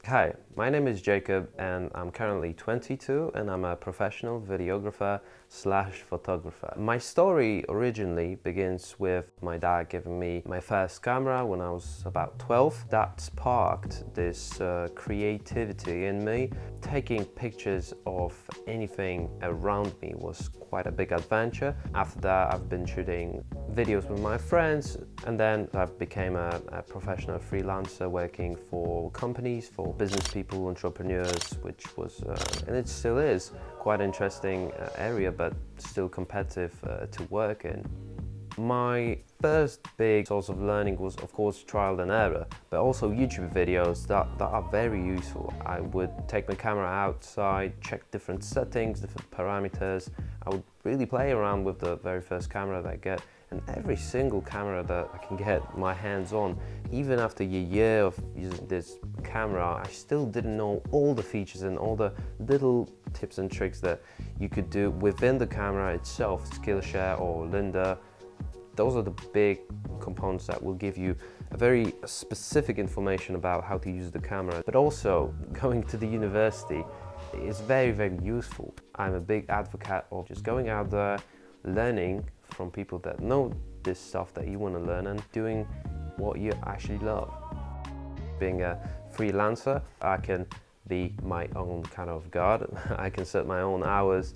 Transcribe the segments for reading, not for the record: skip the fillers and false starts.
Hi, my name is Jacob and I'm currently 22 and I'm a professional videographer slash photographer. My story originally begins with my dad giving me my first camera when I was about 12. That sparked this creativity in me. Taking pictures of anything around me was quite a big adventure. After that, I've been shooting videos with my friends, and then I became a professional freelancer working for companies, for business people, entrepreneurs, which was, and it still is, quite interesting area, but still competitive to work in. My first big source of learning was, of course, trial and error, but also YouTube videos that are very useful. I would take my camera outside, check different settings, different parameters. I would really play around with the very first camera that I get, and every single camera that I can get my hands on. Even after a year of using this camera, I still didn't know all the features and all the little tips and tricks that you could do within the camera itself, Skillshare or Lynda. Those are the big components that will give you a very specific information about how to use the camera. But also, going to the university is very, very useful. I'm a big advocate of just going out there, learning from people that know this stuff that you want to learn and doing what you actually love. Being a freelancer, I can be my own kind of god. I can set my own hours.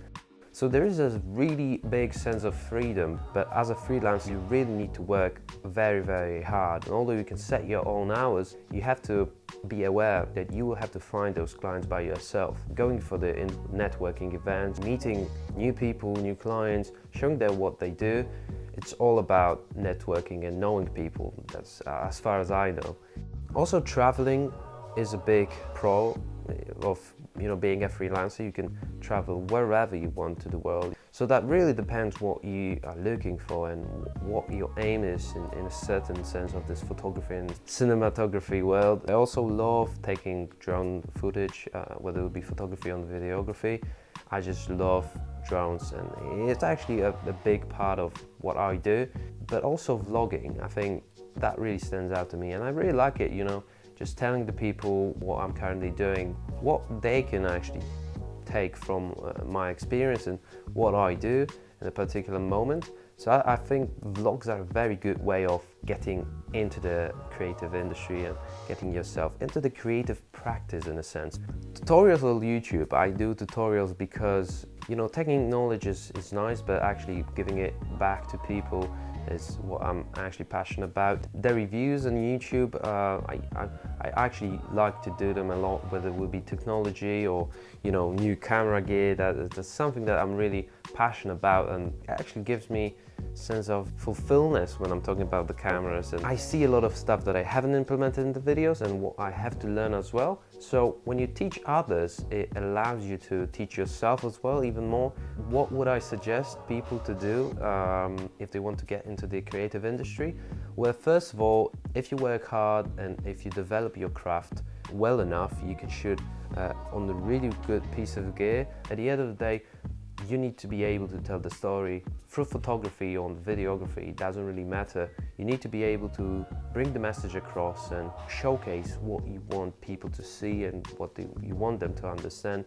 So there is a really big sense of freedom, but as a freelancer, you really need to work very, very hard. And although you can set your own hours, you have to be aware that you will have to find those clients by yourself. Going for the networking events, meeting new people, new clients, showing them what they do. It's all about networking and knowing people. That's as far as I know. Also, traveling is a big pro of being a freelancer. You can travel wherever you want to the world. So that really depends what you are looking for and what your aim is in a certain sense of this photography and cinematography world. I also love taking drone footage, whether it would be photography or videography. I just love drones, and it's actually a big part of what I do. But also vlogging, I think that really stands out to me, and I really like it, just telling the people what I'm currently doing, what they can actually take from my experience and what I do in a particular moment. So I think vlogs are a very good way of getting into the creative industry and getting yourself into the creative practice in a sense. Tutorials on YouTube, I do tutorials because, taking knowledge is nice, but actually giving it back to people is what I'm actually passionate about. The reviews on YouTube, I actually like to do them a lot, whether it would be technology or new camera gear. That's something that I'm really passionate about, and it actually gives me a sense of fulfillment when I'm talking about the cameras. And I see a lot of stuff that I haven't implemented in the videos and what I have to learn as well. So when you teach others, it allows you to teach yourself as well even more. What would I suggest people to do if they want to get into the creative industry? Well, first of all, if you work hard and if you develop your craft well enough, you can shoot on a really good piece of gear. At the end of the day, you need to be able to tell the story through photography or videography. It doesn't really matter. You need to be able to bring the message across and showcase what you want people to see and what you want them to understand.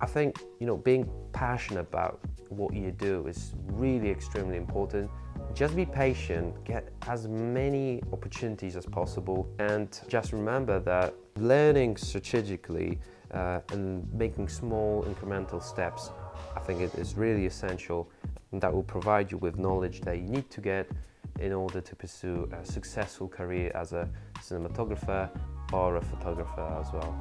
I think, being passionate about what you do is really extremely important. Just be patient, get as many opportunities as possible, and just remember that learning strategically and making small incremental steps, I think it is really essential, and that will provide you with knowledge that you need to get in order to pursue a successful career as a cinematographer or a photographer as well.